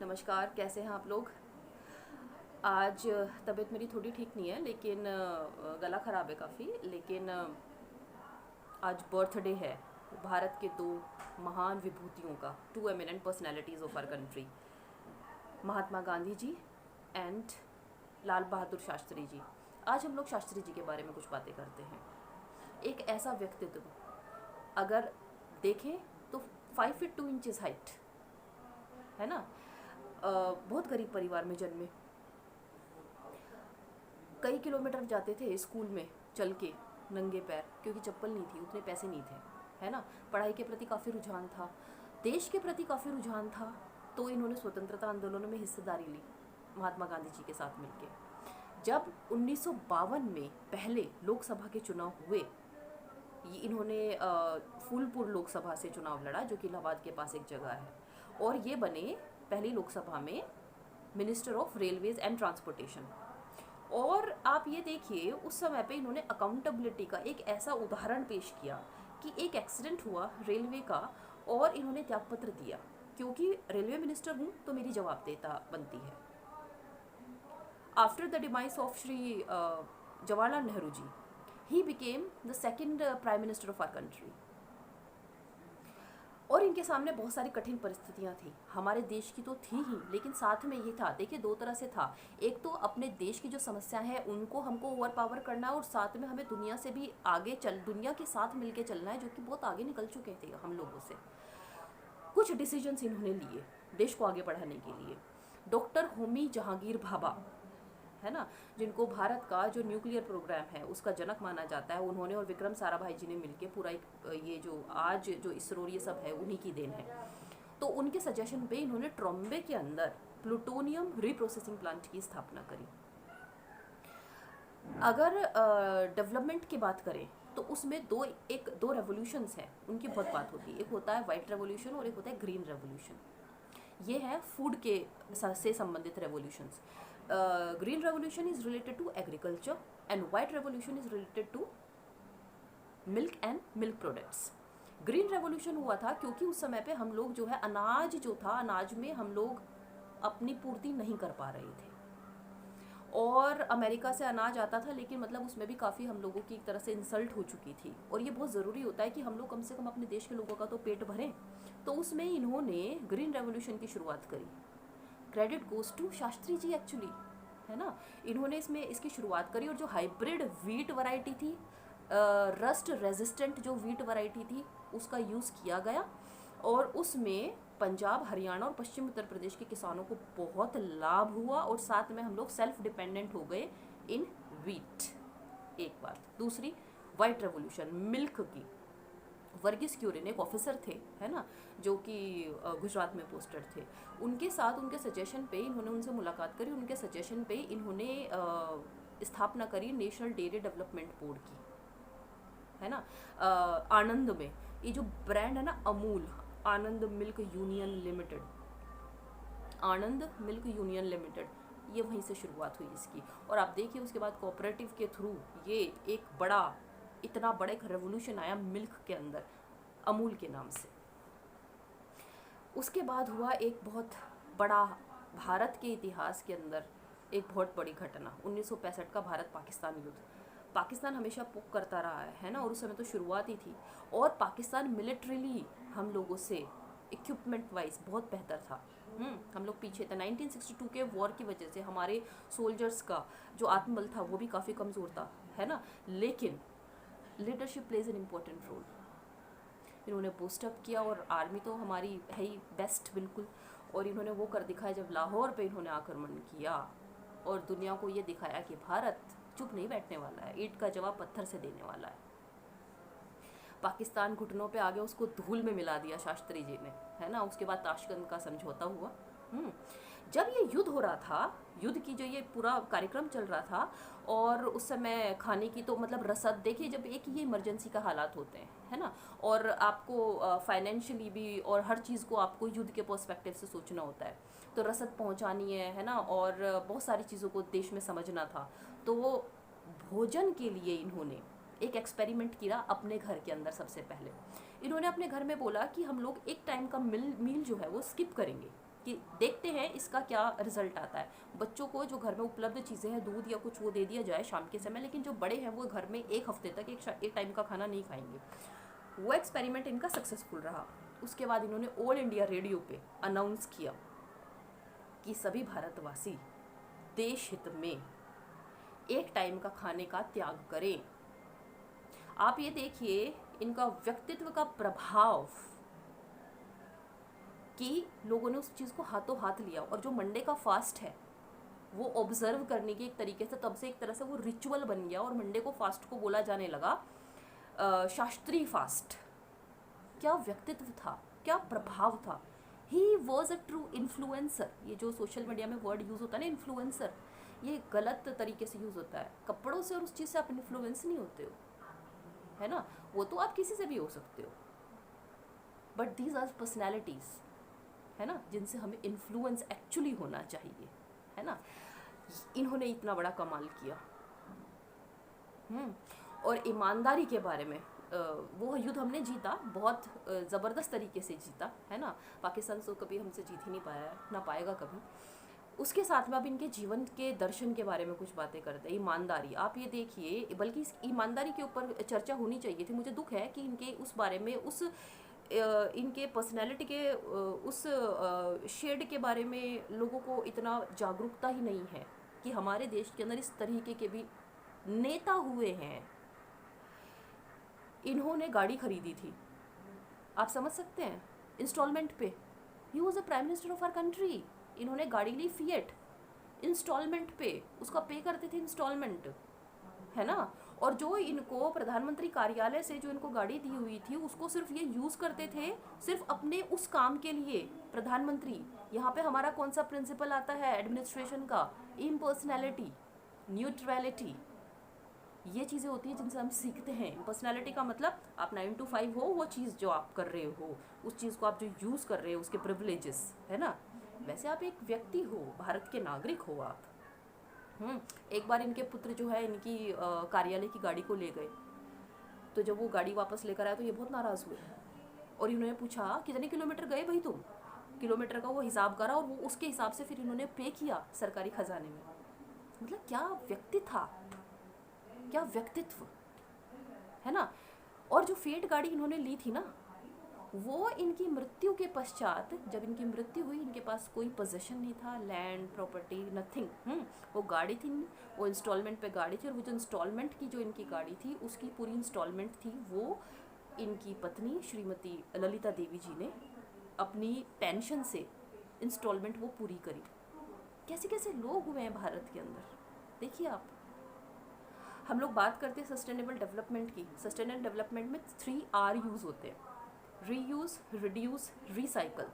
नमस्कार, कैसे हैं आप लोग। आज तबीयत मेरी थोड़ी ठीक नहीं है, लेकिन गला ख़राब है काफ़ी। लेकिन आज बर्थडे है भारत के दो महान विभूतियों का, two eminent personalities of our country, Mahatma Gandhi ji and Lal Bahadur Shastri ji. आज हम लोग शास्त्री जी के बारे में कुछ बातें करते हैं। एक ऐसा व्यक्तित्व, अगर देखें तो 5 फीट 2 इंचेस हाइट, है ना। बहुत गरीब परिवार में जन्मे, कई किलोमीटर जाते थे स्कूल में चल के नंगे पैर, क्योंकि चप्पल नहीं थी, उतने पैसे नहीं थे, है ना। पढ़ाई के प्रति काफ़ी रुझान था, देश के प्रति काफ़ी रुझान था। तो इन्होंने स्वतंत्रता आंदोलनों में हिस्सेदारी ली महात्मा गांधी जी के साथ मिलके। जब 1952 में पहले लोकसभा के चुनाव हुए, इन्होंने फूलपुर लोकसभा से चुनाव लड़ा, जो कि इलाहाबाद के पास एक जगह है, और ये बने पहली लोकसभा में minister of railways and transportation. और आप ये देखिए, उस समय पे इन्होंने अकाउंटेबिलिटी का एक ऐसा उदाहरण पेश किया कि एक एक्सीडेंट हुआ रेलवे का और इन्होंने त्यागपत्र दिया, क्योंकि रेलवे मिनिस्टर हूँ तो मेरी जवाबदेहिता बनती है। After the demise of Shri Jawaharlal Nehru ji, he became the second prime minister of our country. और इनके सामने बहुत सारी कठिन परिस्थितियां थी, हमारे देश की तो थी ही, लेकिन साथ में ये था, देखिए दो तरह से था। एक तो अपने देश की जो समस्या है उनको हमको ओवर पावर करना है, और साथ में हमें दुनिया से भी आगे दुनिया के साथ मिलके चलना है, जो कि बहुत आगे निकल चुके थे हम लोगों से। कुछ डिसीजंस इन्होंने लिए देश को आगे बढ़ाने के लिए। डॉक्टर होमी जहांगीर भाभा, है ना, जिनको भारत का जो न्यूक्लियर प्रोग्राम है उसका जनक माना जाता है, उन्होंने और विक्रम साराभाई जी ने मिलके पूरा एक ये जो आज जो इसरो ये सब है उन्हीं की देन है। तो उनके सजेशन पे इन्होंने ट्रॉम्बे के अंदर प्लूटोनियम रीप्रोसेसिंग प्लांट की स्थापना करी। अगर डेवलपमेंट की बात करें तो उसमें दो रेवोल्यूशंस हैं, उनकी बहुत बात होती है। एक होता है वाइट रेवोल्यूशन और एक होता है ग्रीन रेवोल्यूशन। ये है फूड के से संबंधित revolutions. Green revolution is related to agriculture and white revolution is related to milk and milk products. Green revolution हुआ था क्योंकि उस समय पे हम लोग जो है अनाज जो था, अनाज में हम लोग अपनी पूर्ति नहीं कर पा रहे थे, और अमेरिका से अनाज आता था, लेकिन मतलब उसमें भी काफ़ी हम लोगों की एक तरह से इंसल्ट हो चुकी थी। और ये बहुत ज़रूरी होता है कि हम लोग कम से कम अपने देश के लोगों का तो पेट भरें। तो उसमें इन्होंने ग्रीन रेवोल्यूशन की शुरुआत करी। Credit goes to Shastri ji actually, है ना। इन्होंने इसकी शुरुआत करी, और जो हाइब्रिड वीट वैरायटी थी, रस्ट रेजिस्टेंट जो वीट वैरायटी थी, उसका यूज़ किया गया, और उसमें पंजाब, हरियाणा और पश्चिम उत्तर प्रदेश के किसानों को बहुत लाभ हुआ, और साथ में हम लोग सेल्फ डिपेंडेंट हो गए इन वीट। एक बात। दूसरी, वाइट रेवोल्यूशन मिल्क की। वर्गीस क्यूरिन एक ऑफिसर थे, है ना, जो कि गुजरात में पोस्टेड थे। उनके साथ उनके सजेशन पे इन्होंने उनसे मुलाकात करी, उनके सजेशन पे इन्होंने स्थापना करी नेशनल डेयरी डेवलपमेंट बोर्ड की, है ना। आनंद में ये जो ब्रांड है ना अमूल, आनंद मिल्क यूनियन लिमिटेड, आनंद मिल्क यूनियन लिमिटेड, ये वहीं से शुरुआत हुई इसकी। और आप देखिए उसके बाद कोऑपरेटिव के थ्रू ये एक बड़ा, इतना बड़ा एक रेवोल्यूशन आया मिल्क के अंदर, अमूल के नाम से। उसके बाद हुआ एक बहुत बड़ा, भारत के इतिहास के अंदर एक बहुत बड़ी घटना, 1965 का भारत पाकिस्तान युद्ध। पाकिस्तान हमेशा पुक करता रहा है ना, और उस समय तो शुरुआत ही थी, और पाकिस्तान मिलिट्रीली हम लोगों से इक्विपमेंट वाइज बहुत बेहतर था। हम लोग पीछे थे। 1962 के वॉर की वजह से हमारे सोल्जर्स का जो आत्मबल था वो भी काफ़ी कमज़ोर था, है ना। लेकिन leadership plays an important role. इन्होंने बूस्टअप किया, और आर्मी तो हमारी है ही बेस्ट बिल्कुल, और इन्होंने वो कर दिखाया जब लाहौर पे इन्होंने आक्रमण किया, और दुनिया को ये दिखाया कि भारत चुप नहीं बैठने वाला है, ईंट का जवाब पत्थर से देने वाला है। पाकिस्तान घुटनों पे आ गया, उसको धूल में मिला दिया शास्त्री जी ने, है ना। उसके बाद ताशकंद का समझौता हुआ। जब ये युद्ध हो रहा था, युद्ध की जो ये पूरा कार्यक्रम चल रहा था, और उस समय खाने की तो मतलब रसद, देखिए जब एक ये इमरजेंसी का हालात होते हैं, है ना, और आपको फाइनेंशियली भी और हर चीज़ को आपको युद्ध के पर्सपेक्टिव से सोचना होता है, तो रसद पहुंचानी है ना, और बहुत सारी चीज़ों को देश में समझना था। तो वो भोजन के लिए इन्होंने एक एक्सपेरिमेंट किया अपने घर के अंदर। सबसे पहले इन्होंने अपने घर में बोला कि हम लोग एक टाइम का मील जो है वो स्किप करेंगे, कि देखते हैं इसका क्या रिजल्ट आता है। बच्चों को जो घर में उपलब्ध चीज़ें हैं, दूध या कुछ वो दे दिया जाए शाम के समय, लेकिन जो बड़े हैं वो घर में एक हफ्ते तक एक टाइम का खाना नहीं खाएंगे। वो एक्सपेरिमेंट इनका सक्सेसफुल रहा। उसके बाद इन्होंने ऑल इंडिया रेडियो पे अनाउंस किया कि सभी भारतवासी देश हित में एक टाइम का खाने का त्याग करें। आप ये देखिए इनका व्यक्तित्व का प्रभाव कि लोगों ने उस चीज़ को हाथों हाथ लिया। और जो मंडे का फास्ट है वो ऑब्जर्व करने की एक तरीके से, तब से एक तरह से वो रिचुअल बन गया और मंडे को फास्ट को बोला जाने लगा शास्त्रीय फास्ट। क्या व्यक्तित्व था, क्या प्रभाव था। ही वॉज अ ट्रू इन्फ्लुएंसर। ये जो सोशल मीडिया में वर्ड यूज़ होता है ना इन्फ्लुएंसर, ये गलत तरीके से यूज़ होता है। कपड़ों से और उस चीज़ से आप इन्फ्लुएंस नहीं होते हो, है ना। वो तो आप किसी से भी हो सकते हो, बट दीज आर पर्सनैलिटीज़, है ना, जिनसे हमें इन्फ्लुएंस एक्चुअली होना चाहिए, है ना। इन्होंने इतना बड़ा कमाल किया। और ईमानदारी के बारे में, वो युद्ध हमने जीता, बहुत ज़बरदस्त तरीके से जीता, है ना। पाकिस्तान तो कभी हमसे जीत ही नहीं पाया है, ना पाएगा कभी। उसके साथ में अब इनके जीवन के दर्शन के बारे में कुछ बातें करते हैं। ईमानदारी, आप ये देखिए, बल्कि इस ईमानदारी के ऊपर चर्चा होनी चाहिए थी। मुझे दुख है कि इनके उस बारे में, उस इनके पर्सनैलिटी के उस शेड के बारे में लोगों को इतना जागरूकता ही नहीं है कि हमारे देश के अंदर इस तरीके के भी नेता हुए हैं। इन्होंने गाड़ी खरीदी थी, आप समझ सकते हैं, इंस्टॉलमेंट पे। He was a prime minister of our country. इन्होंने गाड़ी ली फिएट इंस्टॉलमेंट पे, उसका पे करते थे इंस्टॉलमेंट, है ना। और जो इनको प्रधानमंत्री कार्यालय से जो इनको गाड़ी दी हुई थी उसको सिर्फ ये यूज़ करते थे सिर्फ अपने उस काम के लिए। प्रधानमंत्री, यहाँ पे हमारा कौन सा प्रिंसिपल आता है एडमिनिस्ट्रेशन का? Impersonality, neutrality. ये चीज़ें होती हैं जिनसे हम सीखते हैं। पर्सनैलिटी का मतलब आप 9 to 5 हो, वो चीज़ जो आप कर रहे हो, उस चीज़ को आप जो यूज़ कर रहे हो, उसके प्रिविलेजेस, है ना। वैसे आप एक व्यक्ति हो, भारत के नागरिक हो आप। एक बार इनके पुत्र जो है इनकी कार्यालय की गाड़ी को ले गए, तो जब वो गाड़ी वापस लेकर आया तो ये बहुत नाराज़ हुए और इन्होंने पूछा कितने किलोमीटर गए भाई तुम? किलोमीटर का वो हिसाब करा और वो उसके हिसाब से फिर इन्होंने पे किया सरकारी खजाने में। मतलब क्या व्यक्ति था, क्या व्यक्तित्व, है ना। और जो फिएट गाड़ी इन्होंने ली थी ना, वो इनकी मृत्यु के पश्चात, जब इनकी मृत्यु हुई, इनके पास कोई पोजेशन नहीं था, लैंड प्रॉपर्टी नथिंग। वो गाड़ी थी, वो इंस्टॉलमेंट पे गाड़ी थी, और वो जो इंस्टॉलमेंट की जो इनकी गाड़ी थी उसकी पूरी इंस्टॉलमेंट थी, वो इनकी पत्नी श्रीमती ललिता देवी जी ने अपनी पेंशन से इंस्टॉलमेंट वो पूरी करी। कैसे कैसे लोग हुए हैं भारत के अंदर, देखिए आप। हम लोग बात करते हैं सस्टेनेबल डेवलपमेंट की। सस्टेनेबल डेवलपमेंट में 3R यूज़ होते हैं, रीयूज़, रिड्यूस, रिसाइकल।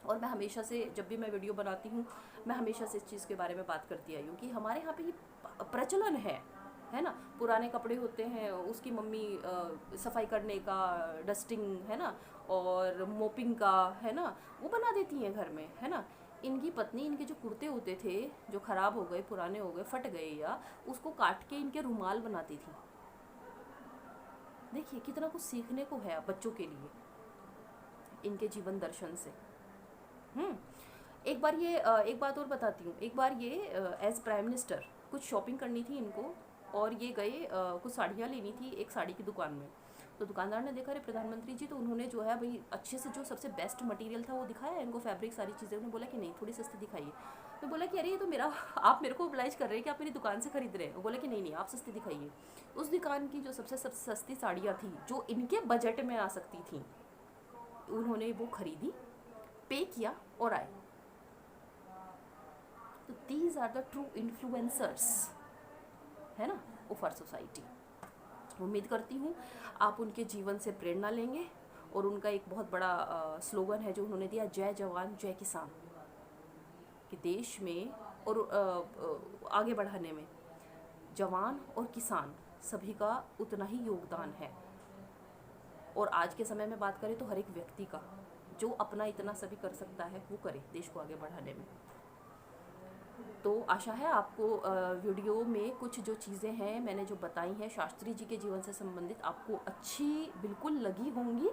और मैं हमेशा से, जब भी मैं वीडियो बनाती हूँ, मैं हमेशा से इस चीज़ के बारे में बात करती आई हूँ कि हमारे यहाँ पे ये प्रचलन है ना। पुराने कपड़े होते हैं, उसकी मम्मी सफाई करने का, डस्टिंग, है ना, और मोपिंग का, है ना, वो बना देती हैं घर में, है ना। इनकी पत्नी, इनके जो कुर्ते होते थे जो ख़राब हो गए, पुराने हो गए, फट गए, या उसको काट के इनके रुमाल बनाती थी। देखिए कितना कुछ सीखने को है बच्चों के लिए इनके जीवन दर्शन से। एक बार ये एक बात और बताती हूँ। एक बार ये एज प्राइम मिनिस्टर कुछ शॉपिंग करनी थी इनको, और ये गए कुछ साड़ियाँ लेनी थी एक साड़ी की दुकान में। तो दुकानदार ने देखा, अरे प्रधानमंत्री जी, तो उन्होंने जो है भाई अच्छे से जो सबसे बेस्ट मटेरियल था वो दिखाया इनको, फैब्रिक सारी चीज़ें। उन्होंने बोला कि नहीं, थोड़ी सस्ती दिखाइए। तो बोला कि अरे ये तो मेरा, आप मेरे को ओब्लाइज कर रहे हैं कि आप मेरी दुकान से खरीद रहे हैं। वो बोले कि नहीं नहीं, आप सस्ती दिखाइए। उस दुकान की जो सबसे सस्ती साड़ियाँ थी जो इनके बजट में आ सकती थी, उन्होंने वो खरीदी, पे किया और आए। तो these are the true influencers, है ना, ऑफ आवर सोसाइटी। उम्मीद करती हूँ आप उनके जीवन से प्रेरणा लेंगे। और उनका एक बहुत बड़ा स्लोगन है जो उन्होंने दिया, जय जवान जय किसान, कि देश में और आगे बढ़ाने में जवान और किसान सभी का उतना ही योगदान है। और आज के समय में बात करें तो हर एक व्यक्ति का, जो अपना इतना सभी कर सकता है वो करे देश को आगे बढ़ाने में। तो आशा है आपको वीडियो में कुछ जो चीज़ें हैं मैंने जो बताई हैं शास्त्री जी के जीवन से संबंधित, आपको अच्छी बिल्कुल लगी होंगी,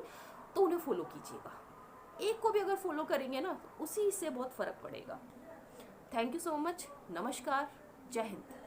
तो उन्हें फॉलो कीजिएगा। एक को भी अगर फॉलो करेंगे ना, उसी से बहुत फ़र्क पड़ेगा। Thank you so much. नमस्कार। जय हिंद।